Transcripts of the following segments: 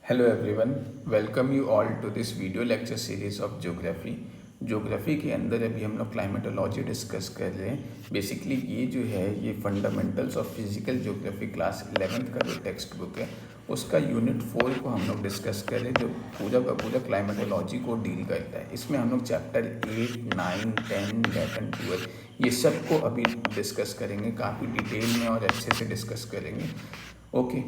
Hello everyone, welcome you all to this video lecture series of geography के अंदर अभी हम लोग क्लाइमेटोलॉजी डिस्कस कर रहे हैं। बेसिकली ये जो है ये fundamentals of physical geography class 11th का जो टेक्स्ट बुक है उसका यूनिट 4 को हम लोग डिस्कस कर रहे हैं, जो पूरा का पूरा क्लाइमेटोलॉजी को डील करता है। इसमें हम लोग चैप्टर 8, 9, 10, 11, 12 ये सब को अभी डिस्कस करेंगे, काफ़ी डिटेल में और अच्छे से डिस्कस करेंगे। ओके,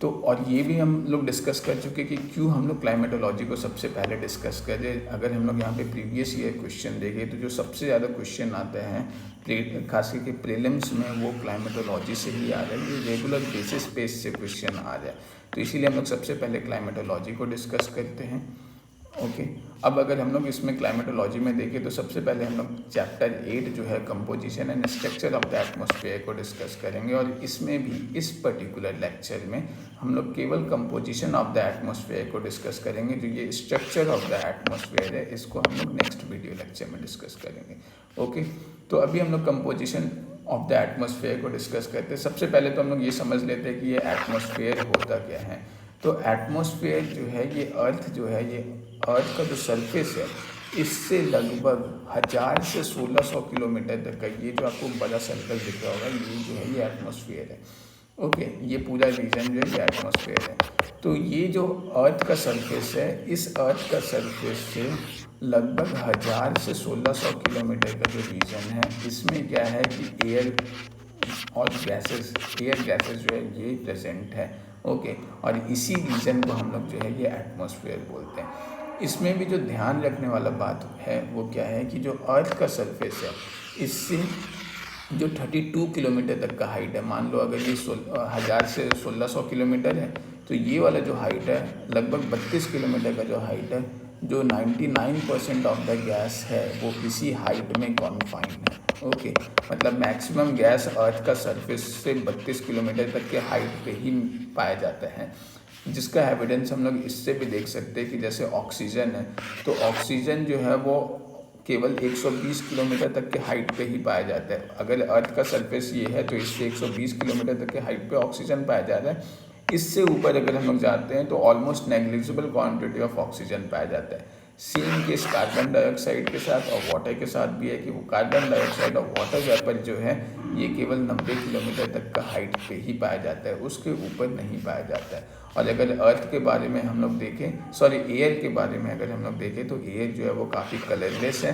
तो और ये भी हम लोग डिस्कस कर चुके कि क्यों हम लोग क्लाइमेटोलॉजी को सबसे पहले डिस्कस करें। अगर हम लोग यहाँ पे प्रीवियस ईयर क्वेश्चन देखें तो जो सबसे ज़्यादा क्वेश्चन आते हैं खास करके प्रीलिम्स में वो क्लाइमेटोलॉजी से ही आ रहा है, ये रेगुलर बेसिस पे से क्वेश्चन आ रहा है। तो इसीलिए हम लोग सबसे पहले क्लाइमेटोलॉजी को डिस्कस करते हैं। ओके, अब अगर हम लोग इसमें क्लाइमेटोलॉजी में देखें तो सबसे पहले हम लोग चैप्टर 8 जो है composition and structure of the atmosphere को डिस्कस करेंगे। और इसमें भी इस पर्टिकुलर लेक्चर में हम लोग केवल कंपोजिशन ऑफ द एटमॉस्फेयर को डिस्कस करेंगे। जो ये स्ट्रक्चर ऑफ द एटमॉस्फेयर है इसको हम लोग नेक्स्ट वीडियो लेक्चर में डिस्कस करेंगे। ओके, तो अभी हम लोग कंपोजिशन ऑफ द एटमॉस्फेयर को डिस्कस करते हैं। सबसे पहले तो हम लोग ये समझ लेते हैं कि ये एटमॉस्फेयर होता क्या है। तो एटमॉस्फेयर जो है ये अर्थ जो है ये अर्थ का जो सरफेस है इससे लगभग 1000 से 1600 किलोमीटर तक का ये जो आपको बड़ा सर्कल दिख रहा होगा ये जो है ये एटमॉस्फेयर है। ओके, ये पूरा रीजन जो है ये एटमॉस्फेयर है। तो ये जो अर्थ का सरफेस है इस अर्थ का सरफेस से लगभग 1000 से 1600 किलोमीटर का जो रीजन है इसमें क्या है कि एयर गैसेस जो है ये प्रेजेंट है। ओके, और इसी रीजन को हम लोग जो है ये एटमॉस्फेयर बोलते हैं। इसमें भी जो ध्यान रखने वाला बात है वो क्या है कि जो अर्थ का सरफेस है इससे जो 32 किलोमीटर तक का हाइट है, मान लो अगर ये 1000 से 1600 किलोमीटर है तो ये वाला जो हाइट है लगभग 32 किलोमीटर का जो हाइट है, जो 99% ऑफ द गैस है वो इसी हाइट में कॉन्फाइंड है। ओके, मतलब मैक्सिमम गैस अर्थ का सरफेस से 32 किलोमीटर तक के हाइट पे ही पाया जाता है, जिसका एविडेंस हम लोग इससे भी देख सकते हैं कि जैसे ऑक्सीजन है तो ऑक्सीजन जो है वो केवल 120 किलोमीटर तक के हाइट पे ही पाया जाता है। अगर अर्थ का सरफेस ये है तो इससे 120 किलोमीटर तक के हाइट पे ऑक्सीजन पाया जाता है। इससे ऊपर अगर हम लोग जाते हैं तो almost negligible quantity of oxygen पाया जाता है। सेम केस कार्बन डाइऑक्साइड के साथ और वाटर के साथ भी है कि वो कार्बन डाइऑक्साइड और वाटर वेपर जो है ये केवल 90 किलोमीटर तक का हाइट पे ही पाया जाता है, उसके ऊपर नहीं पाया जाता है। और अगर अर्थ के बारे में हम लोग देखें एयर के बारे में अगर हम लोग देखें तो एयर जो है वो काफ़ी कलरलेस है,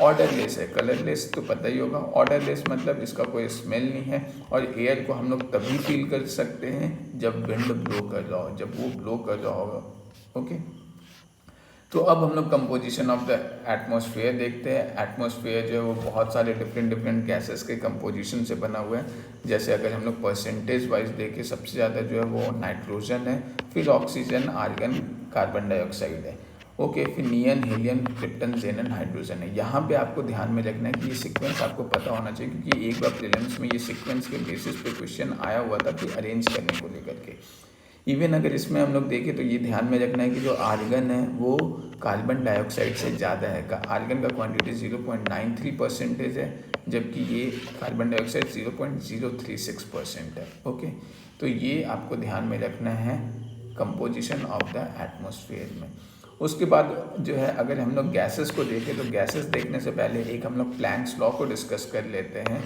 ऑर्डरलेस है। कलरलेस तो पता ही होगा, ऑर्डरलेस मतलब इसका कोई स्मेल नहीं है। और एयर को हम लोग तभी फील कर सकते हैं जब विंड ब्लो कर रहा हो, जब वो ब्लो कर रहा होगा। ओके, तो अब हम लोग कंपोजिशन ऑफ द एटमॉस्फेयर देखते हैं। एटमॉस्फेयर जो है वो बहुत सारे डिफरेंट गैसेस के कंपोजिशन से बना हुआ है। जैसे अगर हम लोग परसेंटेज वाइज देखें सबसे ज़्यादा जो है वो नाइट्रोजन है, फिर ऑक्सीजन, आर्गन, कार्बन डाइऑक्साइड है। ओके, फिर नियन, हीलियम, क्रिप्टन, जेनन, हाइड्रोजन है। यहाँ पे आपको ध्यान में रखना है कि ये सीक्वेंस आपको पता होना चाहिए, क्योंकि एक बार प्रीलिम्स में ये सीक्वेंस के बेसिस पे क्वेश्चन आया हुआ था कि अरेंज करने को लेकर के। इवन अगर इसमें हम लोग देखें तो ये ध्यान में रखना है कि जो आर्गन है वो कार्बन डाइऑक्साइड से ज़्यादा है। आर्गन का क्वांटिटी 0.93% है, जबकि ये कार्बन डाइऑक्साइड 0.036% है। ओके, तो ये आपको ध्यान में रखना है कंपोजिशन ऑफ द एटमॉस्फेयर में। उसके बाद जो है अगर हम लोग गैसेस को देखें तो गैसेस देखने से पहले एक हम लोग प्लैंक्स लॉ को डिस्कस कर लेते हैं।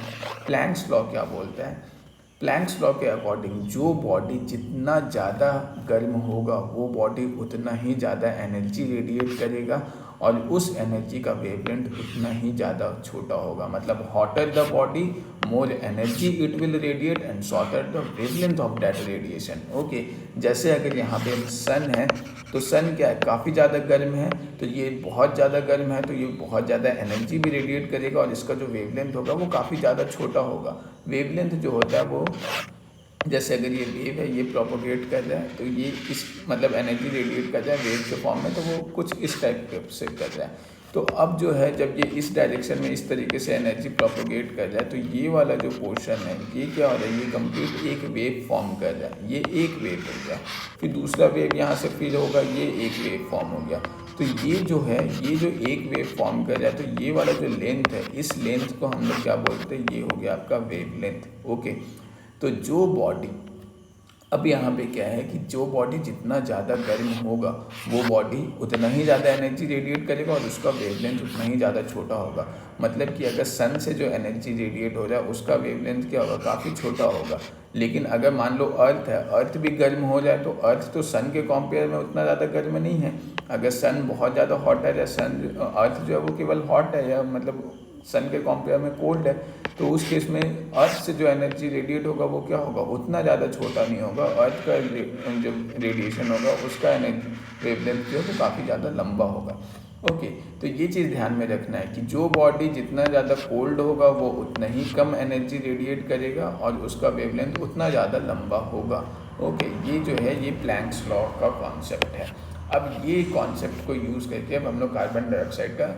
प्लैंक्स लॉ क्या बोलता है? प्लैंक्स लॉ के अकॉर्डिंग जो बॉडी जितना ज़्यादा गर्म होगा वो बॉडी उतना ही ज़्यादा एनर्जी रेडिएट करेगा और उस एनर्जी का वेवलेंथ उतना ही ज़्यादा छोटा होगा। मतलब hotter the body more energy it will radiate and shorter the wavelength of that radiation. Okay, जैसे अगर यहाँ पे सन है तो सन क्या है, काफ़ी ज़्यादा गर्म है, तो ये बहुत ज़्यादा गर्म है तो ये बहुत ज़्यादा एनर्जी भी रेडिएट करेगा और इसका जो वेवलेंथ होगा वो काफ़ी ज़्यादा छोटा होगा। वेवलेंथ जो होता है वो जैसे अगर ये वेव है ये प्रोपोगेट कर रहा है तो ये इस मतलब एनर्जी रेडिएट कर रहा है वेव के फॉर्म में, तो वो कुछ इस टाइप से कर रहा है। तो अब जो है जब ये इस डायरेक्शन में इस तरीके से एनर्जी प्रोपोगेट कर रहा है तो ये वाला जो पोर्शन है ये क्या हो रहा है, ये कंप्लीट एक वेव फॉर्म कर रहा है। ये एक वेव हो गया, फिर दूसरा वेव यहाँ से फिर होगा, ये एक वेव फॉर्म हो गया। तो ये जो है ये जो एक वेव फॉर्म कर रहा है तो ये वाला जो लेंथ है इस लेंथ को हम लोग क्या बोलते हैं, ये हो गया आपका वेव लेंथ। ओके, तो जो बॉडी अब यहाँ पे क्या है कि जो बॉडी जितना ज़्यादा गर्म होगा वो बॉडी उतना ही ज़्यादा एनर्जी रेडिएट करेगा और उसका वेवलेंथ उतना ही ज़्यादा छोटा होगा। मतलब कि अगर सन से जो एनर्जी रेडिएट हो रहा है उसका वेवलेंथ क्या होगा, काफ़ी छोटा होगा। लेकिन अगर मान लो अर्थ है, अर्थ भी गर्म हो जाए तो अर्थ तो सन के कंपेयर में उतना ज़्यादा गर्म नहीं है। अगर सन बहुत ज़्यादा हॉट है या अर्थ जो है वो केवल हॉट है या मतलब सन के कंपेयर में कोल्ड है, तो उस केस में अर्थ से जो एनर्जी रेडिएट होगा वो क्या होगा, उतना ज़्यादा छोटा नहीं होगा। अर्थ का जो रेडिएशन होगा उसका एनर्जी वेवलेंथ जो है वो काफ़ी ज़्यादा लंबा होगा। ओके, तो ये चीज़ ध्यान में रखना है कि जो बॉडी जितना ज़्यादा कोल्ड होगा वो उतना ही कम एनर्जी रेडिएट करेगा और उसका वेवलेंथ उतना ज़्यादा लंबा होगा। ओके, ये जो है ये प्लैंक्स लॉ का कॉन्सेप्ट है। अब ये कॉन्सेप्ट को यूज़ करके अब हम लोग कार्बन डाइऑक्साइड का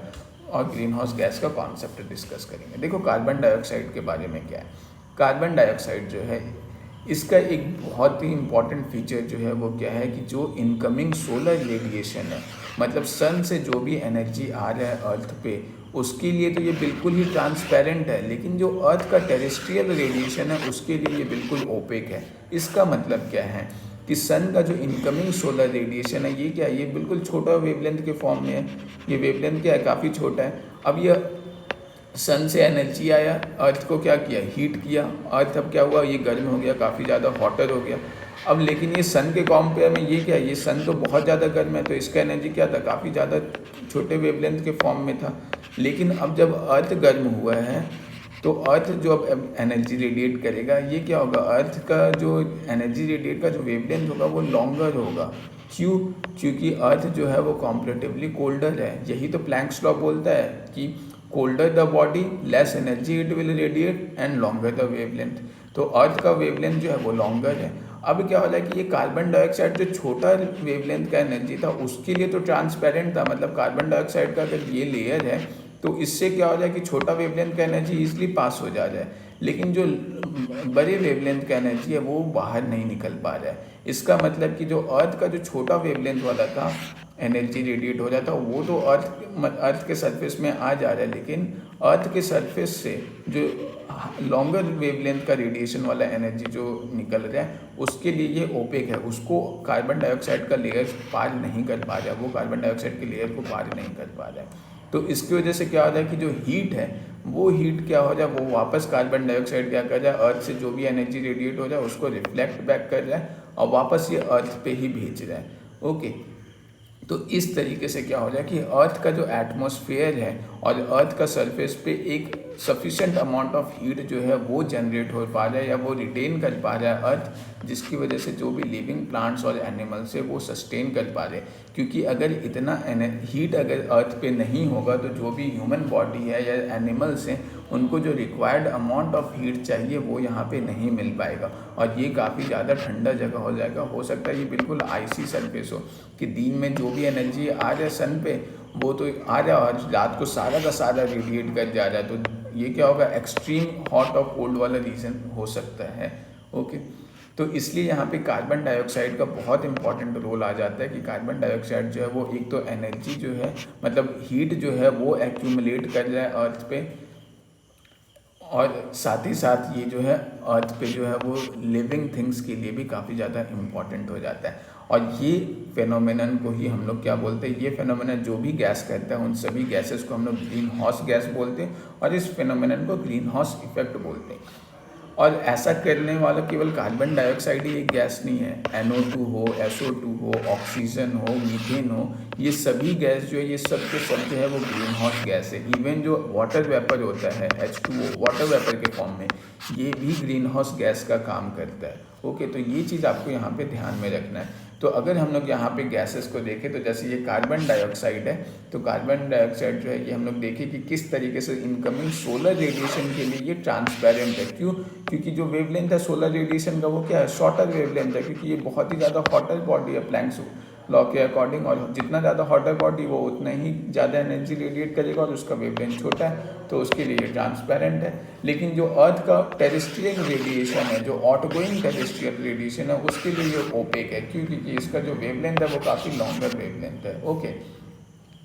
और ग्रीन हाउस गैस का कॉन्सेप्ट डिस्कस करेंगे। देखो कार्बन डाइऑक्साइड के बारे में क्या है। कार्बन डाइऑक्साइड जो है इसका एक बहुत ही इम्पॉर्टेंट फीचर जो है वो क्या है कि जो इनकमिंग सोलर रेडिएशन है, मतलब सन से जो भी एनर्जी आ रहा है अर्थ पे, उसके लिए तो ये बिल्कुल ही ट्रांसपेरेंट है, लेकिन जो अर्थ का टेरेस्ट्रियल रेडिएशन है उसके लिए ये बिल्कुल ओपेक है। इसका मतलब क्या है कि सन का जो इनकमिंग सोलर रेडिएशन है ये क्या है, ये बिल्कुल छोटा वेवलेंथ के फॉर्म में है। ये वेवलेंथ क्या है, काफ़ी छोटा है। अब ये सन से एनर्जी आया, अर्थ को क्या किया, हीट किया। अर्थ अब क्या हुआ, ये गर्म हो गया, काफ़ी ज़्यादा हॉटर हो गया। अब लेकिन ये सन के कंपेयर में ये क्या है, ये सन तो बहुत ज़्यादा गर्म है, तो इसका एनर्जी क्या था, काफ़ी ज़्यादा छोटे वेवलेंथ के फॉर्म में था। लेकिन अब जब अर्थ गर्म हुआ है तो अर्थ जो अब एनर्जी रेडिएट करेगा, ये क्या होगा, अर्थ का जो एनर्जी रेडिएट का जो वेवलेंथ होगा वो लॉन्गर होगा। क्यों? क्योंकि अर्थ जो है वो कॉम्परेटिवली कोल्डर है। यही तो प्लैंक्स लॉ बोलता है कि colder the body less energy it will radiate and longer the wavelength. तो अर्थ का वेवलेंथ जो है वो लॉन्गर है। अब क्या हो रहा है कि ये कार्बन डाइऑक्साइड जो छोटा वेवलेंथ का एनर्जी था उसके लिए तो ट्रांसपेरेंट था, मतलब कार्बन डाइऑक्साइड का अगर ये लेयर है तो इससे क्या हो जाए कि छोटा वेवलेंथ का एनर्जी ईजिली पास हो जा रहा है, लेकिन जो बड़े वेवलेंथ का एनर्जी है वो बाहर नहीं निकल पा रहा है। इसका मतलब कि जो अर्थ का जो छोटा वेवलेंथ वाला था एनर्जी रेडिएट हो जाता वो तो अर्थ के सरफेस में आ जा रहा है, लेकिन अर्थ के सरफेस से जो लॉन्गर वेवलेंथ का रेडिएशन वाला एनर्जी जो निकल रहा है उसके लिए ये ओपेक है, उसको कार्बन डाइऑक्साइड का लेयर पार नहीं कर पा रहा है, वो कार्बन डाइऑक्साइड के लेयर को पार नहीं कर पा रहा है। तो इसकी वजह से क्या हो रहा है कि जो हीट है वो हीट क्या हो जाए, वो वापस कार्बन डाइऑक्साइड क्या कर जाए, अर्थ से जो भी एनर्जी रेडिएट हो जाए उसको रिफ्लेक्ट बैक कर रहा है और वापस ये अर्थ पे ही भेज रहा है। ओके, तो इस तरीके से क्या हो जाए कि अर्थ का जो एटमॉस्फेयर है और अर्थ का सरफेस पे एक सफिशेंट अमाउंट ऑफ हीट जो है वो जनरेट हो पा रहा है या वो रिटेन कर पा रहा है अर्थ, जिसकी वजह से जो भी लिविंग प्लांट्स और एनिमल्स है वो सस्टेन कर पा रहे हैं। क्योंकि अगर इतना हीट अगर अर्थ पे नहीं होगा तो जो भी ह्यूमन बॉडी है या एनिमल्स हैं उनको जो रिक्वायर्ड अमाउंट ऑफ हीट चाहिए वो यहाँ पे नहीं मिल पाएगा और ये काफ़ी ज़्यादा ठंडा जगह हो जाएगा। हो सकता है ये बिल्कुल आइसी सरफेस हो कि दिन में जो भी एनर्जी आ रहा है सन पे वो तो आ रहा है और रात को सारा का सारा रेडिएट कर जा रहा है, तो ये क्या होगा, एक्सट्रीम हॉट और कोल्ड वाला रीज़न हो सकता है। ओके, तो इसलिए यहाँ पे कार्बन डाइऑक्साइड का बहुत इंपॉर्टेंट रोल आ जाता है कि कार्बन डाइऑक्साइड जो है वो एक तो एनर्जी जो है मतलब हीट जो है वो एक्यूमुलेट कर रहा है अर्थ पे, और साथ ही साथ ये जो है अर्थ पे जो है वो लिविंग थिंग्स के लिए भी काफ़ी ज़्यादा इम्पॉर्टेंट हो जाता है। और ये फेनोमेनन को ही हम लोग क्या बोलते हैं, ये फेनोमेनन जो भी गैस करता है उन सभी गैसेस को हम लोग ग्रीन हाउस गैस बोलते हैं और इस फेनोमेनन को ग्रीन हाउस इफेक्ट बोलते हैं। और ऐसा करने वाला केवल कार्बन डाइऑक्साइड ही एक गैस नहीं है, NO2 हो, SO2 हो, ऑक्सीजन हो, मीथेन हो, ये सभी गैस जो है ये सब के सब जो है वो ग्रीन हाउस गैस है। इवन जो वाटर वेपर होता है H2O वाटर वेपर के फॉर्म में, ये भी ग्रीन हाउस गैस का काम करता है। ओके, तो ये चीज़ आपको यहाँ पे ध्यान में रखना है। तो अगर हम लोग यहाँ पे गैसेस को देखें तो जैसे ये कार्बन डाइऑक्साइड है, तो कार्बन डाइऑक्साइड जो है ये हम लोग देखें कि किस तरीके से इनकमिंग सोलर रेडिएशन के लिए ये ट्रांसपेरेंट है। क्यों? क्योंकि जो वेवलेंथ है सोलर रेडिएशन का वो क्या है, शॉर्टर वेवलेंथ है, क्योंकि ये बहुत ही ज़्यादा हॉटर बॉडी है प्लैंक्स लॉ के अकॉर्डिंग, और जितना ज़्यादा हॉटर बॉडी वो उतना ही ज़्यादा एनर्जी रेडिएट करेगा और उसका वेवलेंथ छोटा है, तो उसके लिए ट्रांसपेरेंट है। लेकिन जो अर्थ का टेरेस्ट्रियल रेडिएशन है, जो आउटगोइंग टेरेस्ट्रियल रेडिएशन है, उसके लिए ये ओपेक है। क्यों? क्योंकि इसका जो वेवलेंथ है वो काफ़ी लॉन्गर वेवलेंथ है। ओके,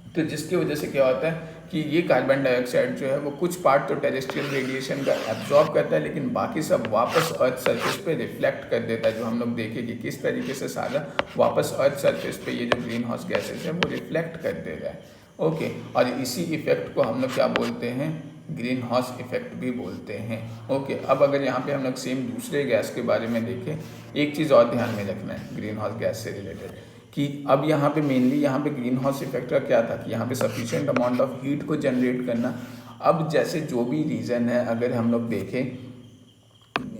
तो जिसकी वजह से क्या होता है कि ये कार्बन डाइऑक्साइड जो है वो कुछ पार्ट तो टेरेस्ट्रियल रेडिएशन का एब्जॉर्ब करता है, लेकिन बाकी सब वापस अर्थ सरफेस पे रिफ्लेक्ट कर देता है। जो हम लोग देखें कि किस तरीके से सारा वापस अर्थ सरफेस पे ये जो ग्रीन हाउस गैसेज है वो रिफ्लेक्ट कर दे रहा है। ओके, और इसी इफेक्ट को हम लोग क्या बोलते हैं, ग्रीन हाउस इफेक्ट भी बोलते हैं। ओके, अब अगर यहाँ पे हम लोग सेम दूसरे गैस के बारे में देखें, एक चीज़ और ध्यान में रखना है ग्रीन हाउस गैस से रिलेटेड, कि अब यहाँ पे मेनली यहाँ पे ग्रीन हाउस इफेक्ट का क्या था कि यहाँ पे सफिशिएंट अमाउंट ऑफ हीट को जनरेट करना। अब जैसे जो भी रीज़न है, अगर हम लोग देखें,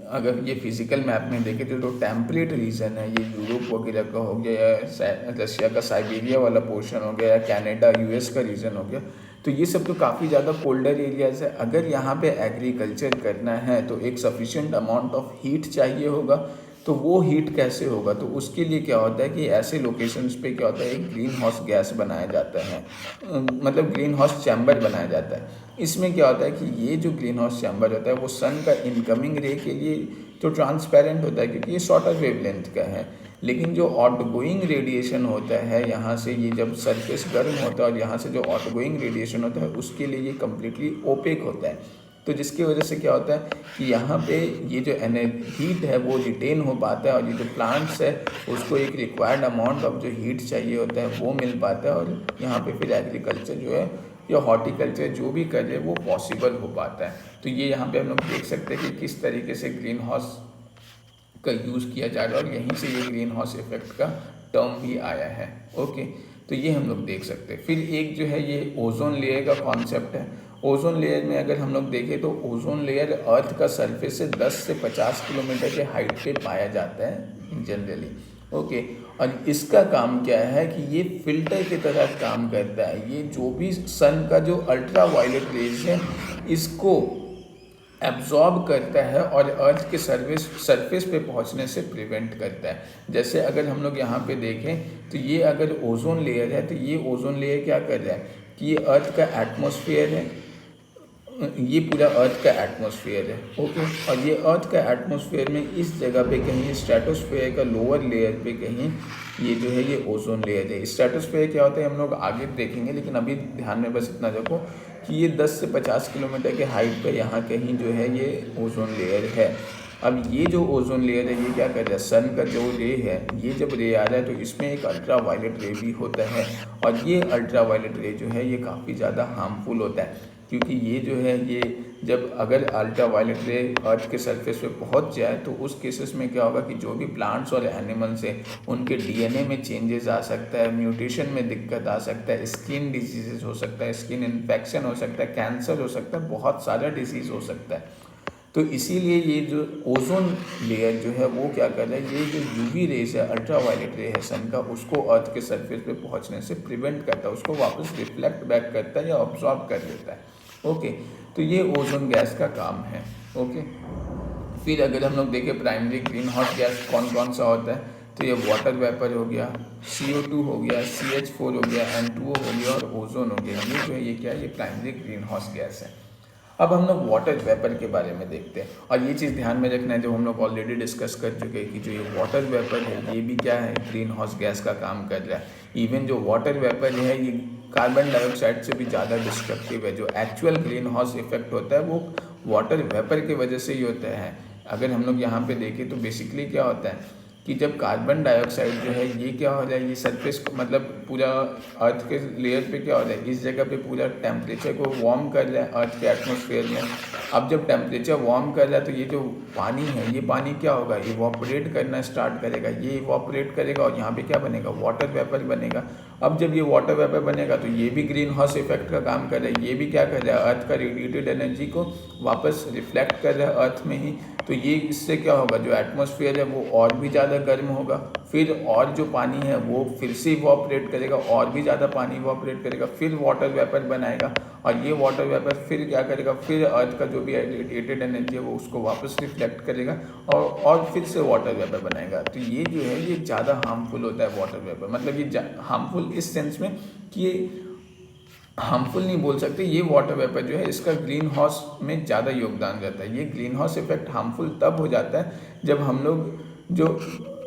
अगर ये फिजिकल मैप में देखें तो जो टेम्परेट रीजन है, ये यूरोप वगैरह का हो गया, या रशिया का साइबेरिया वाला पोर्शन हो गया, या कनाडा यूएस का रीजन हो गया, तो ये सब तो काफ़ी ज़्यादा कोल्डर एरियाज है। अगर यहाँ पे एग्रीकल्चर करना है तो एक सफिशिएंट अमाउंट ऑफ हीट चाहिए होगा। तो वो हीट कैसे होगा, तो उसके लिए क्या होता है कि ऐसे लोकेशंस पे क्या होता है, एक ग्रीन हाउस गैस बनाया जाता है, मतलब ग्रीन हाउस चैम्बर बनाया जाता है। इसमें क्या होता है कि ये जो ग्रीन हाउस चैम्बर होता है वो सन का इनकमिंग रे के लिए तो ट्रांसपेरेंट होता है क्योंकि ये शॉर्टर वेवलेंथ का है, लेकिन जो आउटगोइंग रेडिएशन होता है यहाँ से, ये जब सरफेस गर्म होता है और यहाँ से जो आउटगोइंग रेडिएशन होता है उसके लिए ये कम्प्लीटली ओपेक होता है। तो जिसकी वजह से क्या होता है कि यहाँ पे ये जो हीट है वो रिटेन हो पाता है, और ये जो प्लांट्स है उसको एक रिक्वायर्ड अमाउंट ऑफ जो हीट चाहिए होता है वो मिल पाता है, और यहाँ पे फिर एग्रीकल्चर जो है या हॉर्टिकल्चर जो भी करे वो पॉसिबल हो पाता है। तो ये यहाँ पे हम लोग देख सकते हैं कि किस तरीके से ग्रीन हाउस का यूज़ किया जा रहा है, और यहीं से ये ग्रीन हाउस इफेक्ट का टर्म भी आया है। ओके, तो ये हम लोग देख सकते हैं। फिर एक जो है ये ओजोन लेयर का कॉन्सेप्ट है। ओजोन लेयर में अगर हम लोग देखें तो ओजोन लेयर अर्थ का सरफेस से 10 से 50 किलोमीटर के हाइट पे पाया जाता है जनरली। ओके, और इसका काम क्या है कि ये फिल्टर की तरह काम करता है। ये जो भी सन का जो अल्ट्रा वायलेट रेज है इसको एब्जॉर्ब करता है और अर्थ के सरफेस पे पहुंचने से प्रिवेंट करता है। जैसे अगर हम लोग यहाँ पे देखें तो ये अगर ओजोन लेयर है, तो ये ओजोन लेयर क्या कर रहा है कि ये अर्थ का एटमॉस्फेयर है, ये पूरा अर्थ का एटमॉस्फेयर है। ओके, और ये अर्थ का एटमॉस्फेयर में इस जगह पे कहीं स्ट्रेटोस्फेयर का लोअर लेयर पे कहीं ये जो है ये ओजोन लेयर है। स्ट्रेटोस्फेयर क्या होता है हम लोग आगे देखेंगे, लेकिन अभी ध्यान में बस इतना रखो कि ये 10 से 50 किलोमीटर के हाइट पे यहाँ कहीं जो है ये ओजोन लेयर है। अब ये जो ओजोन लेयर है ये क्या कर रहा है, सन का जो रे है, ये जब रे आ रहा है तो इसमें एक अल्ट्रा वायलेट रे भी होता है, और ये अल्ट्रा वायलेट रे जो है ये काफ़ी ज़्यादा हार्मफुल होता है, क्योंकि ये जो है ये जब अगर अल्ट्रा वायलेट रे अर्थ के सरफेस पे पहुंच जाए तो उस केसेस में क्या होगा कि जो भी प्लांट्स और एनिमल्स हैं उनके डीएनए में चेंजेस आ सकता है, म्यूटेशन में दिक्कत आ सकता है, स्किन डिजीजेस हो सकता है, स्किन इन्फेक्शन हो सकता है, कैंसर हो सकता है, बहुत सारा डिजीज़ हो सकता है। तो इसीलिए ये जो ओजोन लेयर जो है वो क्या कर रहा है, ये जो यूवी रेज है, अल्ट्रा वायलेट रे है सन का, उसको अर्थ के सरफेस पे पहुंचने से प्रिवेंट करता है, उसको वापस रिफ्लेक्ट बैक करता है या ऑब्जॉर्ब कर लेता है। ओके, तो ये ओजोन गैस का काम है। ओके, फिर अगर हम लोग देखें प्राइमरी ग्रीन हाउस गैस कौन कौन सा होता है, तो ये वाटर वेपर हो गया, CO2 हो गया, CH4 हो गया, N2O हो गया और ओजोन हो गया। ये जो है ये क्या है, ये प्राइमरी ग्रीन हाउस गैस है। अब हम लोग वाटर वेपर के बारे में देखते हैं, और ये चीज़ ध्यान में रखना है जो हम लोग ऑलरेडी डिस्कस कर चुके हैं कि जो ये वाटर वेपर है ये भी क्या है, ग्रीन हाउस गैस का काम कर रहा है। इवन जो वाटर वेपर है ये कार्बन डाइऑक्साइड से भी ज़्यादा डिस्ट्रक्टिव है। जो एक्चुअल ग्रीन हाउस इफेक्ट होता है वो वाटर वेपर की वजह से ही होता है। अगर हम लोग यहाँ पे देखें तो बेसिकली क्या होता है कि जब कार्बन डाइऑक्साइड जो है ये क्या हो रहा है, ये सरफेस मतलब पूरा अर्थ के लेयर पे क्या हो रहा है, इस जगह पे पूरा टेम्परेचर को वार्म कर रहा है अर्थ के एटमॉस्फेयर में। अब जब टेम्परेचर वार्म कर रहा है तो ये जो पानी है, ये पानी क्या होगा, इवॉपरेट करना स्टार्ट करेगा। ये इवॉपरेट करेगा और यहाँ पे क्या बनेगा, वाटर वेपर बनेगा। अब जब ये वाटर वेपर बनेगा तो ये भी ग्रीन हाउस इफेक्ट का काम कर रहा है। ये भी क्या कर रहा है, अर्थ का रेडिएटेड एनर्जी को वापस रिफ्लेक्ट कर रहा है अर्थ में ही। तो ये इससे क्या होगा, जो एटमॉस्फेयर है वो और भी ज़्यादा गर्म होगा, फिर और जो पानी है वो फिर से इवॉपरेट करेगा, और भी ज़्यादा पानी इवॉपरेट करेगा, फिर वाटर वेपर बनाएगा, और ये वाटर वेपर फिर क्या करेगा, फिर अर्थ का जो भी रेडिएटेड एनर्जी है वो उसको वापस रिफ्लेक्ट करेगा और फिर से वाटर वेपर बनाएगा। तो ये जो है ये ज़्यादा हार्मफुल होता है वाटर वेपर, मतलब ये हार्मफुल इस सेंस में कि ये हार्मफुल नहीं बोल सकते, ये वाटर वेपर जो है इसका ग्रीन हाउस में ज़्यादा योगदान रहता है। ये ग्रीन हाउस इफेक्ट हार्मफुल तब हो जाता है जब हम लोग जो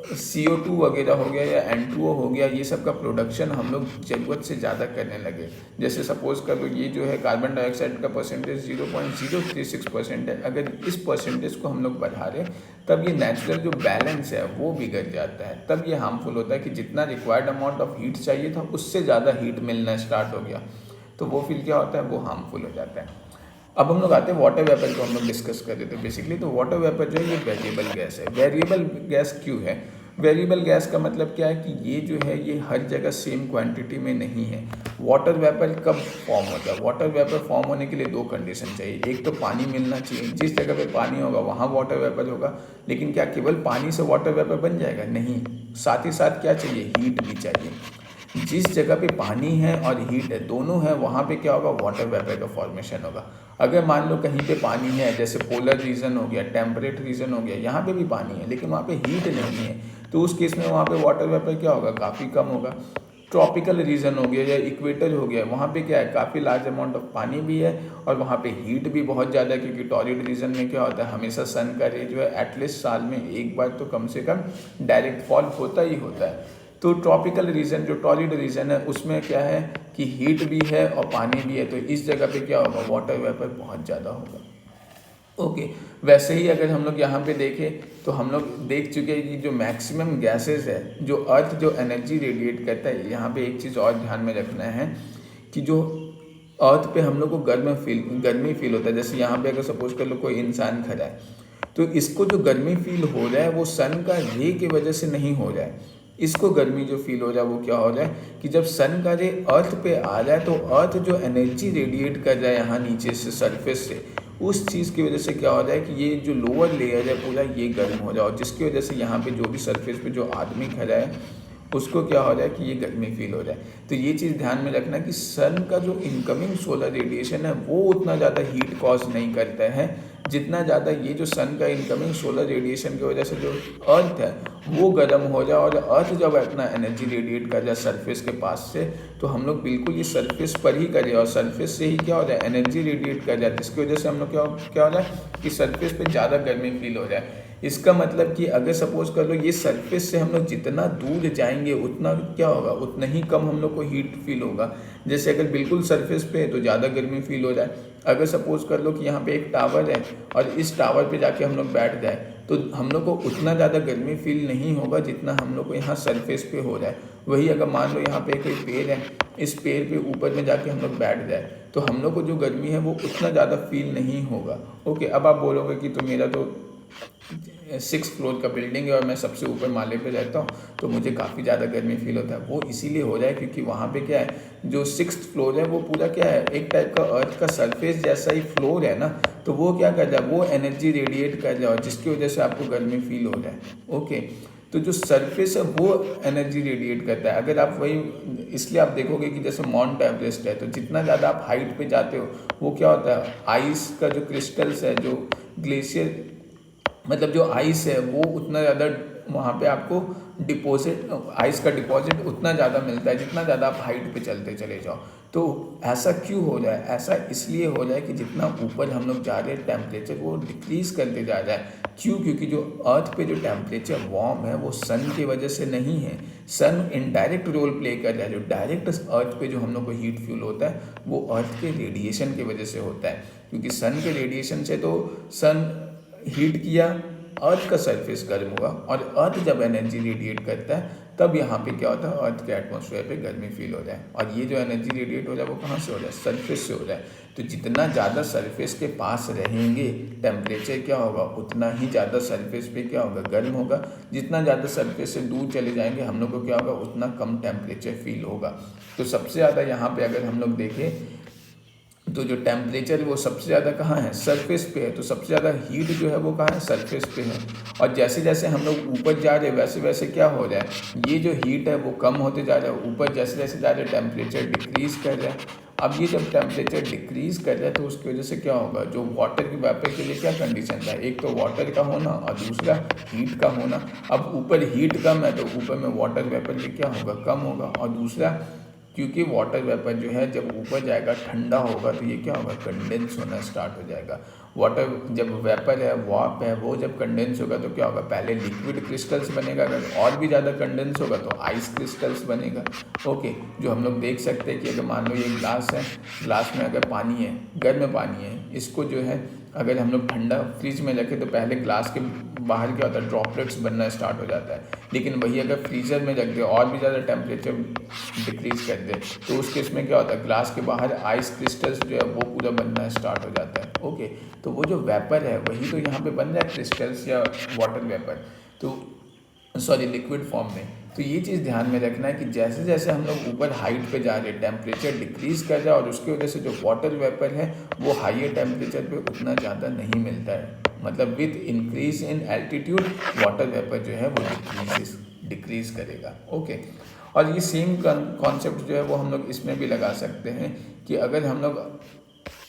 CO2 वगैरह हो गया या N2O हो गया, ये सब का प्रोडक्शन हम लोग ज़रूरत से ज़्यादा करने लगे। जैसे सपोज़ कर लो ये जो है कार्बन डाइऑक्साइड का परसेंटेज 0.036% है। अगर इस परसेंटेज को हम लोग बढ़ा रहे तब ये नेचुरल जो बैलेंस है वो बिगड़ जाता है, तब ये हार्मफुल होता है कि जितना रिक्वायर्ड अमाउंट ऑफ हीट चाहिए था उससे ज़्यादा हीट मिलना स्टार्ट हो गया, तो वो फिर क्या होता है, वो हार्मफुल हो जाता है। अब हम लोग आते हैं वाटर वेपर को हम लोग डिस्कस कर रहे थे बेसिकली। तो वाटर वेपर जो है ये वेरिएबल गैस है। वेरिएबल गैस क्यों है? वेरिएबल गैस का मतलब क्या है कि ये जो है ये हर जगह सेम क्वांटिटी में नहीं है। वाटर वेपर कब फॉर्म होता है? वाटर वेपर फॉर्म होने के लिए दो कंडीशन चाहिए। एक तो पानी मिलना चाहिए, जिस जगह पे पानी होगा वहाँ वाटर वेपर होगा। लेकिन क्या केवल पानी से वाटर वेपर बन जाएगा? नहीं, साथ ही साथ क्या चाहिए, हीट भी चाहिए। जिस जगह पे पानी है और हीट है दोनों है, वहाँ पे क्या होगा, वाटर वेपर का फॉर्मेशन होगा। अगर मान लो कहीं पे पानी है, जैसे पोलर रीजन हो गया, टेम्परेट रीजन हो गया, यहाँ पे भी पानी है लेकिन वहाँ पे हीट नहीं है, तो उस केस में वहाँ पे वाटर वेपर क्या होगा, काफ़ी कम होगा। ट्रॉपिकल रीजन हो गया या इक्वेटर हो गया, वहाँ पे क्या है, काफ़ी लार्ज अमाउंट ऑफ पानी भी है और वहाँ पे हीट भी बहुत ज़्यादा है, क्योंकि टॉरिड रीजन में क्या होता है, हमेशा सन का रे जो है एटलीस्ट साल में एक बार तो कम से कम डायरेक्ट फॉल होता ही होता है। तो ट्रॉपिकल रीजन जो टॉरिड रीजन है उसमें क्या है कि हीट भी है और पानी भी है, तो इस जगह पे क्या होगा, वाटर वेपर बहुत ज़्यादा होगा। ओके, वैसे ही अगर हम लोग यहाँ पे देखें तो हम लोग देख चुके हैं कि जो मैक्सिमम गैसेस है, जो अर्थ जो एनर्जी रेडिएट करता है, यहाँ पे एक चीज़ और ध्यान में रखना है कि जो अर्थ पे हम लोग को गर्मी फील होता है। जैसे यहाँ पे अगर सपोज कर लो कोई इंसान खड़ा है, तो इसको जो गर्मी फील हो रहा है वो सन का रे की वजह से नहीं हो रहा है। इसको गर्मी जो फील हो रहा है वो क्या हो रहा है कि जब सन का रे अर्थ पे आ रहा है तो अर्थ जो एनर्जी रेडिएट कर रहा है यहाँ नीचे से सरफेस से, उस चीज़ की वजह से क्या हो रहा है कि ये जो लोअर लेयर है पूरा ये गर्म हो रहा है, और जिसकी वजह से यहाँ पे जो भी सरफेस पे जो आदमी खड़ा है उसको क्या हो रहा है कि ये गर्मी फील हो रहा है। तो ये चीज़ ध्यान में रखना कि सन का जो इनकमिंग सोलर रेडिएशन है वो उतना ज़्यादा हीट कॉज नहीं करता है जितना ज़्यादा ये जो सन का इनकमिंग सोलर रेडिएशन की वजह से जो अर्थ है वो गर्म हो जाए। और अर्थ जब अपना एनर्जी रेडिएट कर जाए सरफेस के पास से, तो हम लोग बिल्कुल ये सरफेस पर ही करें और सरफेस से ही क्या हो जाए, एनर्जी रेडिएट कर जाए, जिसकी वजह से हम लोग क्या हो जाए कि सरफेस पे ज़्यादा गर्मी फील हो जाए। इसका मतलब कि अगर सपोज कर लो ये सरफेस से हम लोग जितना दूर जाएंगे उतना क्या होगा, उतना ही कम हम लोग को हीट फील होगा। जैसे अगर बिल्कुल सरफेस पे है तो ज़्यादा गर्मी फील हो जाए। अगर सपोज कर लो कि यहाँ पे एक टावर है और इस टावर पे जाके हम लोग बैठ जाए तो हम लोग को उतना ज़्यादा गर्मी फील नहीं होगा जितना हम लोग को यहाँ सरफेस पे हो रहा है। वही अगर मान लो यहाँ पे कोई पेड़ है, इस पेड़ पे ऊपर में जाके हम लोग बैठ जाए तो हम लोग को जो गर्मी है वो उतना ज़्यादा फील नहीं होगा। ओके, अब आप बोलोगे कि तो मेरा तो 6th फ्लोर का बिल्डिंग है और मैं सबसे ऊपर माले पे रहता हूँ तो मुझे काफ़ी ज़्यादा गर्मी फील होता है। वो इसीलिए हो जाए क्योंकि वहाँ पे क्या है, जो 6th फ्लोर है वो पूरा क्या है, एक टाइप का अर्थ का सरफेस जैसा ही फ्लोर है ना, तो वो क्या कर जाए, वो एनर्जी रेडिएट कर जाए और जिसकी वजह से आपको गर्मी फील हो जाए। ओके, तो जो सरफेस है वो एनर्जी रेडिएट करता है। अगर आप वही, इसलिए आप देखोगे कि जैसे माउंट एवरेस्ट है तो जितना ज़्यादा आप हाइट पे जाते हो वो क्या होता है, आइस का जो क्रिस्टल्स है, जो ग्लेशियर मतलब जो आइस है वो उतना ज़्यादा वहाँ पे आपको डिपॉजिट, आइस का डिपॉजिट उतना ज़्यादा मिलता है जितना ज़्यादा आप हाइट पे चलते चले जाओ। तो ऐसा क्यों हो रहा है, ऐसा इसलिए हो रहा है कि जितना ऊपर हम लोग जा रहे हैं टेम्परेचर वो डिक्रीज़ करते जा रहा है। क्यों? क्योंकि जो अर्थ पे जो टेम्परेचर वार्म है वो सन की वजह से नहीं है, सन इनडायरेक्ट रोल प्ले कर रहा है। जो डायरेक्ट अर्थ पे जो हम लोग को हीट फ्यूल होता है वो अर्थ के रेडिएशन की वजह से होता है, क्योंकि सन के रेडिएशन से तो सन हीट किया, अर्थ का सरफेस गर्म हुआ और अर्थ जब एनर्जी रेडिएट करता है तब यहाँ पे क्या होता है, अर्थ के एटमॉस्फेयर पे गर्मी फील हो जाए। और ये जो एनर्जी रेडिएट हो जाए वो कहाँ से हो जाए, सरफेस से हो जाए। तो जितना ज़्यादा सरफेस के पास रहेंगे टेम्परेचर क्या होगा, उतना ही ज़्यादा सरफेस पे क्या होगा, गर्म होगा। जितना ज़्यादा सरफेस से दूर चले जाएंगे हम लोग को क्या होगा, उतना कम टेम्परेचर फील होगा। तो सबसे ज़्यादा यहाँ पे अगर हम लोग देखें तो जो टेम्परेचर है वो सबसे ज़्यादा कहाँ है, सरफेस पे है। तो सबसे ज़्यादा हीट जो है वो कहाँ है, सरफेस पे है। और जैसे जैसे हम लोग ऊपर जा रहे हैं वैसे वैसे क्या हो रहा है, ये जो हीट है वो कम होते जा रहा है। ऊपर जैसे जैसे जा रहे हैं टेम्परेचर डिक्रीज़ कर रहा है। अब ये जब टेम्परेचर डिक्रीज़ कर रहा है तो उसकी वजह से क्या होगा, जो वाटर की वेपर के लिए क्या कंडीशन था, एक तो वाटर का होना और दूसरा हीट का होना। अब ऊपर हीट कम है तो ऊपर में वाटर वेपर भी क्या होगा, कम होगा। और दूसरा क्योंकि वाटर वेपर जो है जब ऊपर जाएगा ठंडा होगा तो ये क्या होगा, कंडेंस होना स्टार्ट हो जाएगा। वाटर जब वेपर है, वाप है, वो जब कंडेंस होगा तो क्या होगा, पहले लिक्विड क्रिस्टल्स बनेगा, अगर और भी ज़्यादा कंडेंस होगा तो आइस क्रिस्टल्स बनेगा। ओके, जो हम लोग देख सकते हैं कि अगर मान लो ये ग्लास है, ग्लास में अगर पानी है, गर्म पानी है, इसको जो है अगर हम लोग ठंडा फ्रिज में रखें तो पहले ग्लास के बाहर क्या होता है, ड्रॉपलेट्स बनना स्टार्ट हो जाता है। लेकिन वही अगर फ्रीज़र में रख दे और भी ज़्यादा टेम्परेचर डिक्रीज़ कर दे तो उस केस में क्या होता है, ग्लास के बाहर आइस क्रिस्टल्स जो है वो पूरा बनना स्टार्ट हो जाता है। ओके, तो वो जो वेपर है वही तो यहाँ पे बन रहा है क्रिस्टल्स या वाटर वेपर, तो सॉरी लिक्विड फॉर्म में। तो ये चीज़ ध्यान में रखना है कि जैसे जैसे हम लोग ऊपर हाइट पे जा रहे हैं टेम्परेचर डिक्रीज़ कर रहा है और उसकी वजह से जो वाटर वेपर है वो हाइयर टेम्परेचर पे उतना ज़्यादा नहीं मिलता है। मतलब with increase in altitude water vapour जो है वो डिक्रीज़ करेगा। ओके, और ये सेम कॉन्सेप्ट जो है वो हम लोग इसमें भी लगा सकते हैं कि अगर हम लोग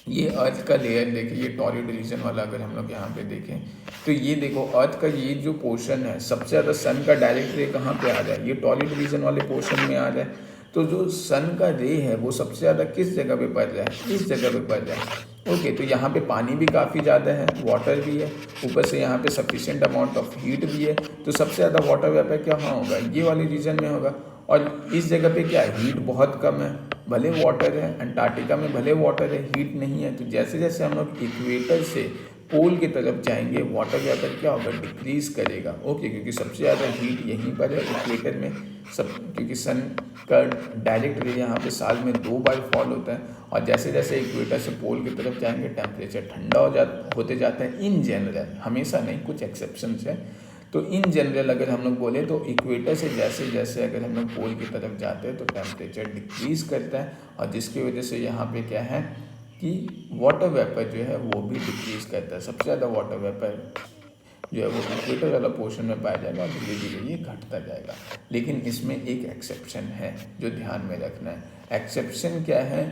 ये अर्थ का लेयर देखें, ये टॉरिड रीजन वाला अगर हम लोग यहाँ पे देखें तो ये देखो अर्थ का ये जो पोर्शन है सबसे ज़्यादा सन का डायरेक्ट रे कहाँ पे आ रहा है, ये टॉरिड रीजन वाले पोर्शन में आ रहा है। तो जो सन का रे है वो सबसे ज़्यादा किस जगह पे पड़ रहा है, इस जगह पे पड़ रहा है। ओके, तो यहाँ पे पानी भी काफ़ी ज़्यादा है, वाटर भी है, ऊपर से यहाँ पे सफिशिएंट अमाउंट ऑफ हीट भी है, तो सबसे ज़्यादा वाटर वेपर क्या हाँ होगा, ये वाले रीजन में होगा। और इस जगह पे क्या है, हीट बहुत कम है, भले वाटर है, अंटार्कटिका में भले वाटर है, हीट नहीं है। तो जैसे जैसे हम लोग इक्वेटर से पोल की तरफ जाएंगे वाटर वेपर क्या होगा, डिक्रीज़ करेगा। ओके, क्योंकि सबसे ज़्यादा हीट यहीं पर है इक्वेटर में, सब क्योंकि सन का डायरेक्ट रे यहाँ पे साल में 2 बार फॉल होता है। और जैसे जैसे इक्वेटर से पोल की तरफ जाएंगे टेम्परेचर ठंडा होते जाता है इन जनरल, हमेशा नहीं, कुछ एक्सेप्शंस है। तो इन जनरल अगर हम लोग बोले तो इक्वेटर से जैसे जैसे अगर हम लोग पोल की तरफ जाते हैं तो टेम्परेचर डिक्रीज़ करता है, और जिसकी वजह से यहाँ पे क्या है कि वाटर वेपर जो है वो भी डिक्रीज़ करता है। सबसे ज़्यादा वाटर वेपर जो है वो इक्वेटर वाला पोर्शन में पाया जाएगा और धीरे धीरे ये घटता जाएगा। लेकिन इसमें एक एक्सेप्शन है जो ध्यान में रखना है। एक्सेप्शन क्या है,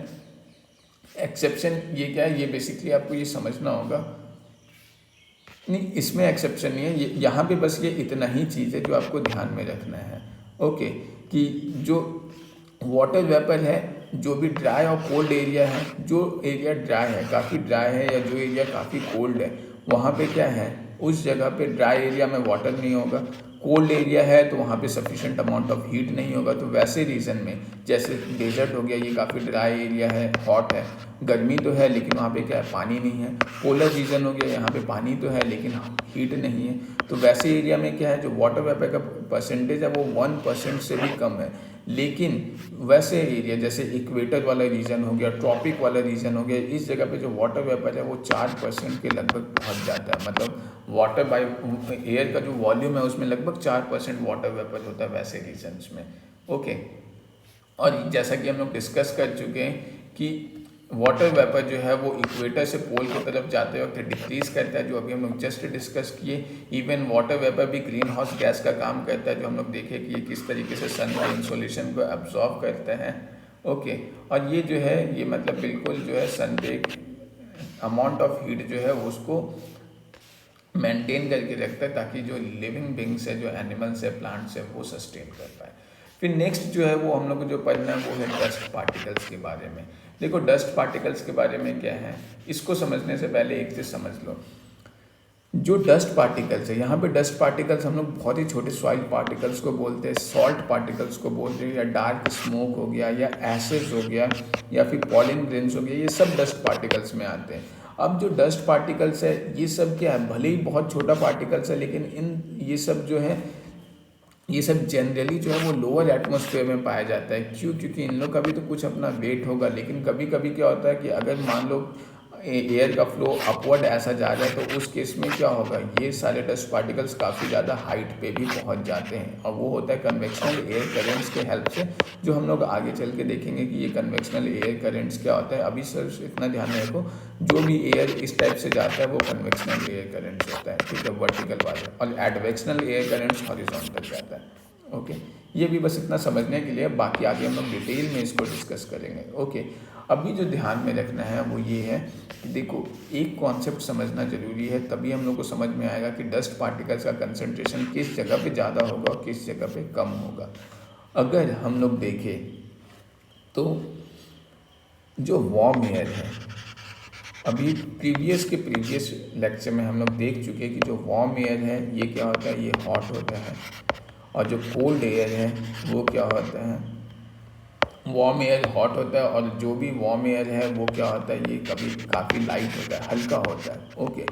एक्सेप्शन ये क्या है, ये बेसिकली आपको ये समझना होगा। नहीं, इसमें एक्सेप्शन नहीं है, ये यहाँ पे बस ये इतना ही चीज़ है जो आपको ध्यान में रखना है। ओके, कि जो वाटर वेपर है, जो भी ड्राई और कोल्ड एरिया है, जो एरिया ड्राई है, काफ़ी ड्राई है, या जो एरिया काफ़ी कोल्ड है, वहाँ पे क्या है, उस जगह पे ड्राई एरिया में वाटर नहीं होगा। कोल्ड एरिया है तो वहाँ पे सफिशिएंट अमाउंट ऑफ हीट नहीं होगा। तो वैसे रीजन में जैसे डेजर्ट हो गया, ये काफ़ी ड्राई एरिया है, हॉट है, गर्मी तो है लेकिन वहाँ पे क्या है, पानी नहीं है। पोलर रीजन हो गया, यहाँ पे पानी तो है लेकिन हीट नहीं है। तो वैसे एरिया में क्या है, जो वाटर वेपर का परसेंटेज है वो 1% से भी कम है। लेकिन वैसे एरिया जैसे इक्वेटर वाला रीजन हो गया, ट्रॉपिक वाला रीजन हो गया, इस जगह पे जो वाटर वेपर है वो 4% के लगभग पहुंच जाता है। मतलब वाटर बाय एयर का जो वॉल्यूम है उसमें लगभग 4% वाटर वेपर होता है वैसे रीजन्स में। ओके, और जैसा कि हम लोग डिस्कस कर चुके हैं कि वाटर वेपर जो है वो इक्वेटर से पोल की तरफ जाते वक्त डिक्रीज करता है, जो अभी हम लोग जस्ट डिस्कस किए। इवन वाटर वेपर भी ग्रीन हाउस गैस का काम करता है, जो हम लोग देखे कि ये किस तरीके से सन के इंसोलेशन को एब्जॉर्ब करता है। ओके, और ये जो है ये मतलब बिल्कुल जो है सन पे अमाउंट ऑफ हीट जो है उसको मेंटेन करके रखता है ताकि जो लिविंग बींग्स है, जो एनिमल्स है, प्लांट्स है, वो सस्टेन कर पाए। फिर नेक्स्ट जो है वो हम लोग को जो पढ़ना है वो है डस्ट पार्टिकल्स के बारे में। देखो डस्ट पार्टिकल्स के बारे में क्या है, इसको समझने से पहले एक चीज़ समझ लो। जो डस्ट पार्टिकल्स है, यहाँ पे डस्ट पार्टिकल्स हम लोग बहुत ही छोटे सॉइल पार्टिकल्स को बोलते हैं, सॉल्ट पार्टिकल्स को बोलते हैं, या डार्क स्मोक हो गया, या एसेस हो गया, या फिर पॉलन ग्रेन्स हो गया, ये सब डस्ट पार्टिकल्स में आते हैं। अब जो डस्ट पार्टिकल्स है ये सब क्या है, भले ही बहुत छोटा पार्टिकल्स है लेकिन ये सब जो है ये सब जनरली जो है वो लोअर एटमॉस्फेयर में पाया जाता है। क्यों? क्योंकि इन लोग का भी तो कुछ अपना वेट होगा। लेकिन कभी कभी क्या होता है कि अगर मान लो एयर का फ्लो अपवर्ड ऐसा जा रहा है तो उस केस में क्या होगा, ये सारे डस्ट पार्टिकल्स काफ़ी ज़्यादा हाइट पे भी पहुंच जाते हैं, और वो होता है कन्वेक्शनल एयर करेंट्स के हेल्प से, जो हम लोग आगे चल के देखेंगे कि ये कन्वेक्शनल एयर करेंट्स क्या होता है। अभी सिर्फ इतना ध्यान में रखो, जो भी एयर इस टाइप से जाता है वो कन्वेक्शनल एयर करेंट्स होता है, ठीक है, वर्टिकल वाले, और एडवेक्शनल एयर करेंट्स हॉरिजॉन्टल जाता है। ओके, ये भी बस इतना समझने के लिए, बाकी आगे हम लोग डिटेल में इसको डिस्कस करेंगे। ओके, अभी जो ध्यान में रखना है वो ये है कि देखो एक कॉन्सेप्ट समझना जरूरी है, तभी हम लोग को समझ में आएगा कि डस्ट पार्टिकल्स का कंसंट्रेशन किस जगह पे ज़्यादा होगा और किस जगह पे कम होगा। अगर हम लोग देखें तो जो वार्म एयर है, अभी प्रीवियस लेक्चर में हम लोग देख चुके कि जो वार्म एयर है ये क्या होता है, ये हॉट होता है, और जो कोल्ड एयर है वो क्या होता है, वार्म एयर हॉट होता है, और जो भी वार्म एयर है वो क्या होता है, ये कभी काफ़ी लाइट होता है, हल्का होता है। ओके,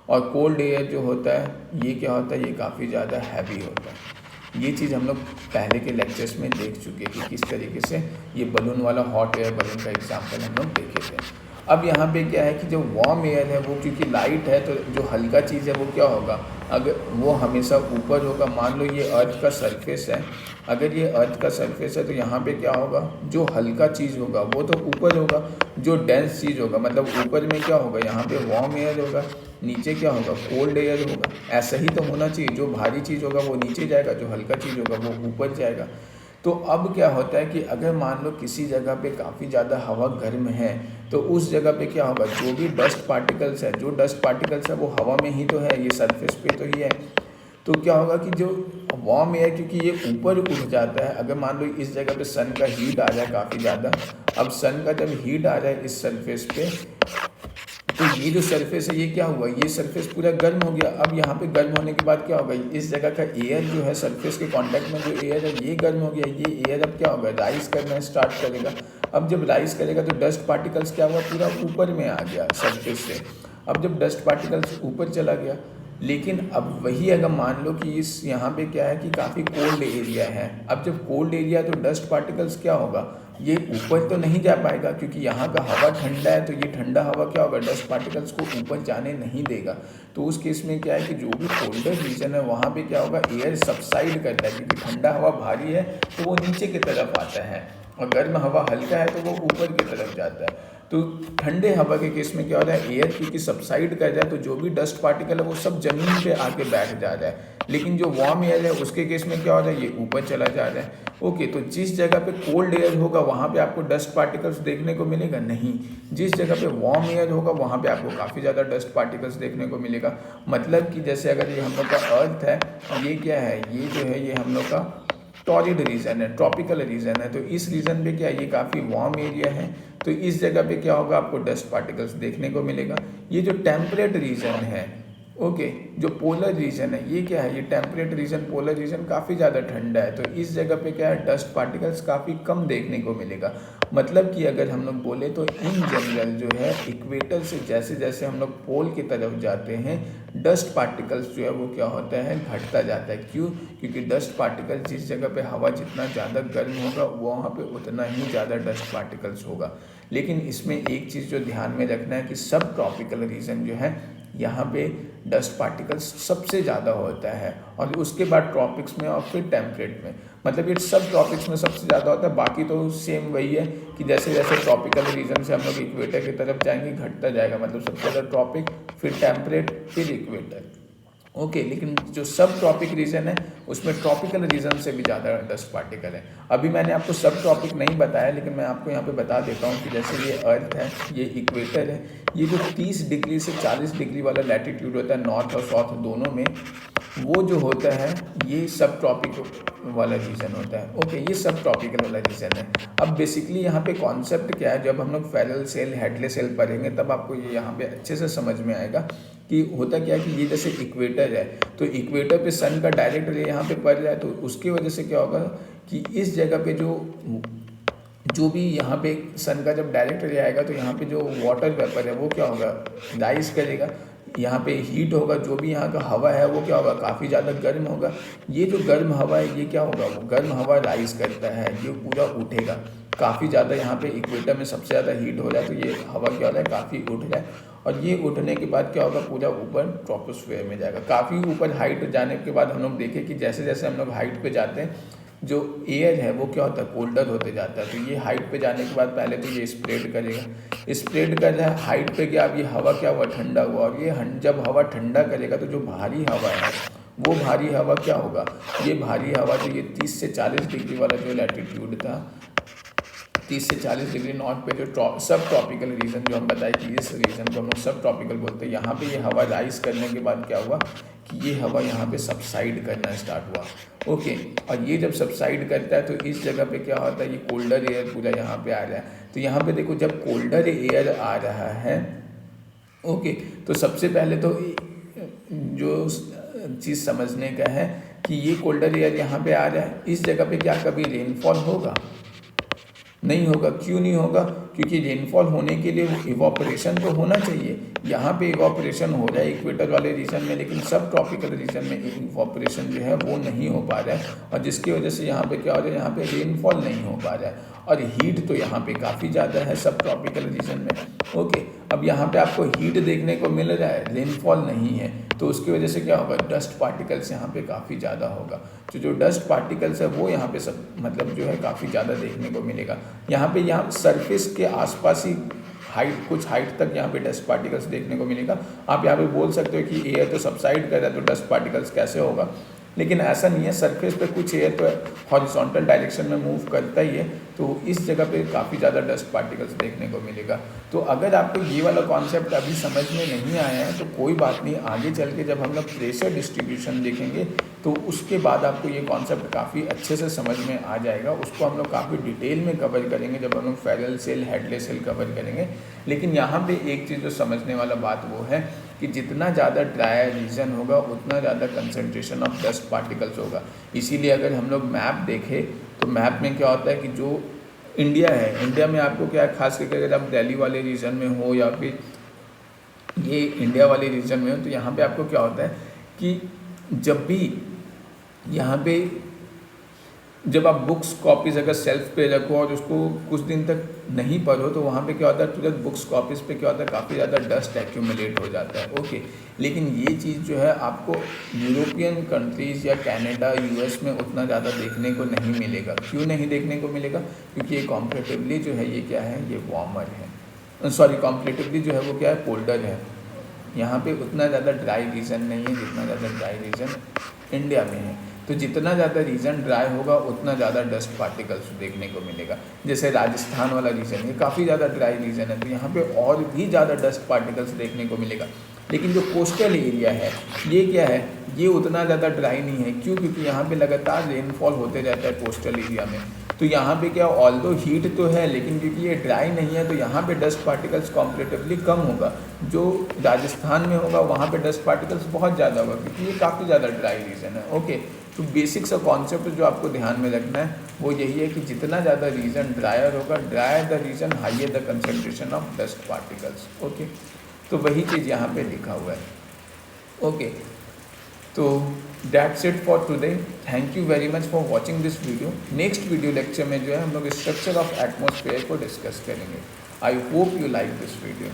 और कोल्ड एयर जो होता है ये क्या होता है, ये काफ़ी ज़्यादा हैवी होता है। ये चीज़ हम लोग पहले के लेक्चर्स में देख चुके कि किस तरीके से ये बलून वाला हॉट एयर बलून का एग्जांपल हम लोग देखे थे। अब यहाँ पे क्या है कि जो वार्म एयर है वो क्योंकि लाइट है, तो जो हल्का चीज़ है वो क्या होगा, अगर वो हमेशा ऊपर होगा। मान लो ये अर्थ का सरफेस है, अगर ये अर्थ का सरफेस है तो यहाँ पे क्या होगा, जो हल्का चीज़ होगा वो तो ऊपर होगा, जो डेंस चीज़ होगा मतलब ऊपर में क्या होगा, यहाँ पे वार्म एयर होगा, नीचे क्या होगा, कोल्ड एयर होगा। ऐसा ही तो होना चाहिए, जो भारी चीज़ होगा वो नीचे जाएगा, जो हल्का चीज़ होगा वो ऊपर जाएगा। तो अब क्या होता है कि अगर मान लो किसी जगह पे काफ़ी ज़्यादा हवा गर्म है, तो उस जगह पे क्या होगा, जो भी डस्ट पार्टिकल्स है, जो डस्ट पार्टिकल्स है वो हवा में ही तो है, ये सरफेस पे तो ही है। तो क्या होगा कि जो वार्म एयर क्योंकि ये ऊपर उठ जाता है, अगर मान लो इस जगह पे सन का हीट आ जाए काफ़ी ज़्यादा, अब सन का जब हीट आ जाए इस सरफेस पे, तो ये जो सरफेस है ये क्या हुआ, ये सरफेस पूरा गर्म हो गया। अब यहाँ पे गर्म होने के बाद क्या होगा, इस जगह का एयर जो है सरफेस के कांटेक्ट में जो एयर है ये गर्म हो गया, ये एयर अब क्या होगा, राइज करना स्टार्ट करेगा। अब जब राइज करेगा तो डस्ट पार्टिकल्स क्या हुआ, पूरा ऊपर में आ गया सरफेस से। अब जब डस्ट पार्टिकल्स ऊपर चला गया, लेकिन अब वही अगर मान लो कि इस यहाँ पे क्या है कि काफ़ी कोल्ड एरिया है, अब जब कोल्ड एरिया है तो डस्ट पार्टिकल्स क्या होगा, ये ऊपर तो नहीं जा पाएगा क्योंकि यहाँ का हवा ठंडा है, तो ये ठंडा हवा क्या होगा, डस्ट पार्टिकल्स को ऊपर जाने नहीं देगा। तो उस केस में क्या है कि जो भी कोल्डर रीजन है वहाँ पे क्या होगा, एयर सबसाइड करता है क्योंकि ठंडा हवा भारी है तो वो नीचे की तरफ आता है, और गर्म हवा हल्का है तो वो ऊपर की तरफ जाता है। तो ठंडे हवा के केस में क्या हो रहा है, एयर क्योंकि सबसाइड कर रहा है तो जो भी डस्ट पार्टिकल है वो सब ज़मीन पे आके बैठ जा रहा है। लेकिन जो वार्म एयर है उसके केस में क्या हो रहा है, ये ऊपर चला जा रहा है। ओके, तो जिस जगह पे कोल्ड एयर होगा वहाँ पे आपको डस्ट पार्टिकल्स देखने को मिलेगा नहीं, जिस जगह पे वार्म एयर होगा वहाँ पे आपको काफ़ी ज़्यादा डस्ट पार्टिकल्स देखने को मिलेगा। मतलब कि जैसे अगर ये हम लोग का अर्थ है, ये क्या है, ये जो है ये हम लोग का टॉरिड रीजन है, ट्रॉपिकल रीजन है, तो इस रीजन पे क्या है, ये काफ़ी वार्म एरिया है, तो इस जगह पे क्या होगा, आपको डस्ट पार्टिकल्स देखने को मिलेगा। ये जो टेम्परेट रीजन है, ओके, जो पोलर रीजन है ये क्या है, ये टेम्परेट रीजन, पोलर रीजन काफ़ी ज़्यादा ठंडा है, तो इस जगह पे क्या है, डस्ट पार्टिकल्स काफ़ी कम देखने को मिलेगा। मतलब कि अगर हम लोग बोले तो इन जनरल जो है इक्वेटर से जैसे जैसे हम लोग पोल की तरफ जाते हैं, डस्ट पार्टिकल्स जो है वो क्या होता है, घटता जाता है। क्यों, क्योंकि डस्ट पार्टिकल जिस जगह पे हवा जितना ज़्यादा गर्म होगा वहाँ पे उतना ही ज़्यादा डस्ट पार्टिकल्स होगा। लेकिन इसमें एक चीज़ जो ध्यान में रखना है कि सब ट्रॉपिकल रीजन जो है यहाँ पे डस्ट पार्टिकल्स सबसे ज़्यादा होता है, और उसके बाद ट्रॉपिक्स में और फिर टेम्परेट में, मतलब ये सब ट्रॉपिक्स में सबसे ज़्यादा होता है। बाकी तो सेम वही है कि जैसे जैसे ट्रॉपिकल रीजन से हम लोग इक्वेटर की तरफ जाएंगे घटता जाएगा, मतलब सबसे ज़्यादा ट्रॉपिक, फिर टेम्परेट, फिर इक्वेटर। ओके, लेकिन जो सब ट्रॉपिक रीजन है उसमें ट्रॉपिकल रीजन से भी ज़्यादा डस्ट पार्टिकल है। अभी मैंने आपको सब ट्रॉपिक नहीं बताया, लेकिन मैं आपको यहाँ पे बता देता हूँ कि जैसे ये अर्थ है, ये इक्वेटर है, ये जो 30 डिग्री से 40 डिग्री वाला लैटिट्यूड होता है नॉर्थ और साउथ दोनों में, वो जो होता है ये सब ट्रॉपिक वाला रीजन होता है। ओके, ये सब ट्रॉपिकल वाला रीजन है। अब बेसिकली यहाँ पे कॉन्सेप्ट क्या है, जब हम लोग फेरल सेल, हेडले सेल पढ़ेंगे तब आपको ये यहाँ पे अच्छे से समझ में आएगा कि होता क्या है कि ये जैसे इक्वेटर है, तो इक्वेटर पे सन का डायरेक्ट रे यहाँ पे पड़ रहा है, तो उसकी वजह से क्या होगा कि इस जगह पे जो भी यहाँ पे सन का जब डायरेक्ट रे आएगा तो यहाँ पे जो वाटर वेपर है वो क्या होगा, राइज करेगा, यहाँ पे हीट होगा, जो भी यहाँ का हवा है वो क्या होगा, काफ़ी ज़्यादा गर्म होगा। ये जो गर्म हवा है ये क्या होगा, वो गर्म हवा राइज करता है, ये पूरा उठेगा काफ़ी ज़्यादा, यहाँ पे इक्वेटर में सबसे ज़्यादा हीट हो रहा है तो ये हवा क्या हो रहा है, काफ़ी उठ रहा है, और ये उठने के बाद क्या होगा, पूरा ऊपर ट्रोपोस्फेयर में जाएगा। काफ़ी ऊपर हाइट जाने के बाद हम लोग देखें कि जैसे जैसे हम लोग हाइट पे जाते हैं जो एयर है वो क्या होता है, कोल्डर होते जाता है। तो ये हाइट पे जाने के बाद पहले तो ये स्प्रेड करेगा, स्प्रेड कर रहा है हाइट पे गया, अब ये हवा क्या हुआ, ठंडा हुआ, और ये जब हवा ठंडा करेगा तो जो भारी हवा है वो भारी हवा क्या होगा, ये भारी हवा जो ये 30 से 40 डिग्री वाला जो लैटिट्यूड था, 30 से 40 डिग्री नॉर्थ पे जो सब ट्रॉपिकल रीजन जो हम बताए कि इस रीजन को हम लोग सब ट्रॉपिकल बोलते हैं, यहाँ पे ये हवा राइज करने के बाद क्या हुआ कि ये हवा यहाँ पे सबसाइड करना स्टार्ट हुआ। ओके, और ये जब सबसाइड करता है तो इस जगह पे क्या होता है, ये कोल्डर एयर पूरा यहाँ पे आ रहा है। तो यहाँ पे देखो जब कोल्डर एयर आ रहा है, ओके, तो सबसे पहले तो जो चीज़ समझने का है कि ये कोल्डर एयर यहाँ पे आ रहा है, इस जगह पे क्या कभी रेनफॉल होगा? नहीं होगा। क्यों नहीं होगा? क्योंकि रेनफॉल होने के लिए इवॉपरेशन तो होना चाहिए। यहाँ पे इवॉपरेशन हो रहा है इक्वेटर वाले रीजन में, लेकिन सब ट्रॉपिकल रीजन में इवॉपरेशन जो है वो नहीं हो पा रहा है, और जिसकी वजह से यहाँ पे क्या हो रहा है, यहाँ पे रेनफॉल नहीं हो पा रहा है। और हीट तो यहाँ पे काफ़ी ज़्यादा है सब ट्रॉपिकल रीजन में। ओके, अब यहाँ पे आपको हीट देखने को मिल रहा है, रेनफॉल नहीं है, तो उसकी वजह से क्या होगा, डस्ट पार्टिकल्स यहाँ पे काफ़ी ज़्यादा होगा। तो जो डस्ट पार्टिकल्स है वो यहाँ पे सब मतलब जो है काफ़ी ज़्यादा देखने को मिलेगा। यहाँ सरफेस के आसपास ही हाइट, कुछ हाइट तक यहाँ पे डस्ट पार्टिकल्स देखने को मिलेगा। आप यहाँ पे बोल सकते हो कि एयर तो सबसाइड कर रहा है तो डस्ट पार्टिकल्स कैसे होगा, लेकिन ऐसा नहीं है। सरफेस पे कुछ एयर तो हॉरिजॉन्टल डायरेक्शन में मूव करता ही है, तो इस जगह पे काफ़ी ज़्यादा डस्ट पार्टिकल्स देखने को मिलेगा। तो अगर आपको ये वाला कॉन्सेप्ट अभी समझ में नहीं आया है तो कोई बात नहीं, आगे चल के जब हम लोग प्रेशर डिस्ट्रीब्यूशन देखेंगे तो उसके बाद आपको ये कॉन्सेप्ट काफ़ी अच्छे से समझ में आ जाएगा। उसको हम लोग काफ़ी डिटेल में कवर करेंगे जब हम लोग Ferrel cell, Hadley's cell cover करेंगे। लेकिन यहाँ पे एक चीज़ जो समझने वाला बात वो है कि जितना ज़्यादा ड्राई रीजन होगा उतना ज़्यादा कंसंट्रेशन ऑफ डस्ट पार्टिकल्स होगा। इसीलिए अगर हम लोग मैप देखें तो मैप में क्या होता है कि जो इंडिया है, इंडिया में आपको क्या है, खास करके अगर आप दिल्ली वाले रीजन में हो या फिर ये इंडिया वाले रीजन में हो, तो यहाँ पे आपको क्या होता है कि जब भी यहाँ पे जब आप बुक्स कॉपीज़ अगर सेल्फ पे रखो और उसको कुछ दिन तक नहीं पढ़ो तो वहाँ पे क्या होता है, तुरंत बुक्स कॉपीज़ पे क्या होता है, काफ़ी ज़्यादा डस्ट एक्यूमुलेट हो जाता है। ओके, लेकिन ये चीज़ जो है आपको यूरोपियन कंट्रीज़ या कनाडा, यूएस में उतना ज़्यादा देखने को नहीं मिलेगा। क्यों नहीं देखने को मिलेगा? क्योंकि ये कॉम्परेटिवली जो है ये क्या है, ये वार्मर है, सॉरी कॉम्परेटिवली जो है वो क्या है, कोल्डर है। यहाँ पे उतना ज़्यादा ड्राई रीजन नहीं है जितना ज़्यादा ड्राई रीजन इंडिया में है। तो जितना ज़्यादा रीजन ड्राई होगा उतना ज़्यादा डस्ट पार्टिकल्स देखने को मिलेगा। जैसे राजस्थान वाला रीजन, ये काफ़ी ज़्यादा ड्राई रीजन है, तो यहाँ पे और भी ज़्यादा डस्ट पार्टिकल्स देखने को मिलेगा। लेकिन जो कोस्टल एरिया है ये क्या है, ये उतना ज़्यादा ड्राई नहीं है। क्यों? क्योंकि यहाँ पे लगातार रेनफॉल होते रहता है कोस्टल एरिया में। तो यहाँ पे क्या, ऑल्दो हीट तो है लेकिन क्योंकि ये ड्राई नहीं है तो यहाँ पे डस्ट पार्टिकल्स कॉम्परेटिवली कम होगा। जो राजस्थान में होगा वहाँ पे डस्ट पार्टिकल्स बहुत ज़्यादा होगा क्योंकि ये काफ़ी ज़्यादा ड्राई रीजन है। ओके, तो बेसिक सा कॉन्सेप्ट जो आपको ध्यान में रखना है वो यही है कि जितना ज़्यादा रीजन ड्रायर होगा, dryer the region higher the concentration of dust particles. Okay, तो वही चीज़ यहाँ पे लिखा हुआ है। ओके, तो that's it for today. Thank you very much for watching this video. Next video lecture में जो है हम लोग स्ट्रक्चर ऑफ एटमॉस्फेयर को डिस्कस करेंगे। I hope you like this video.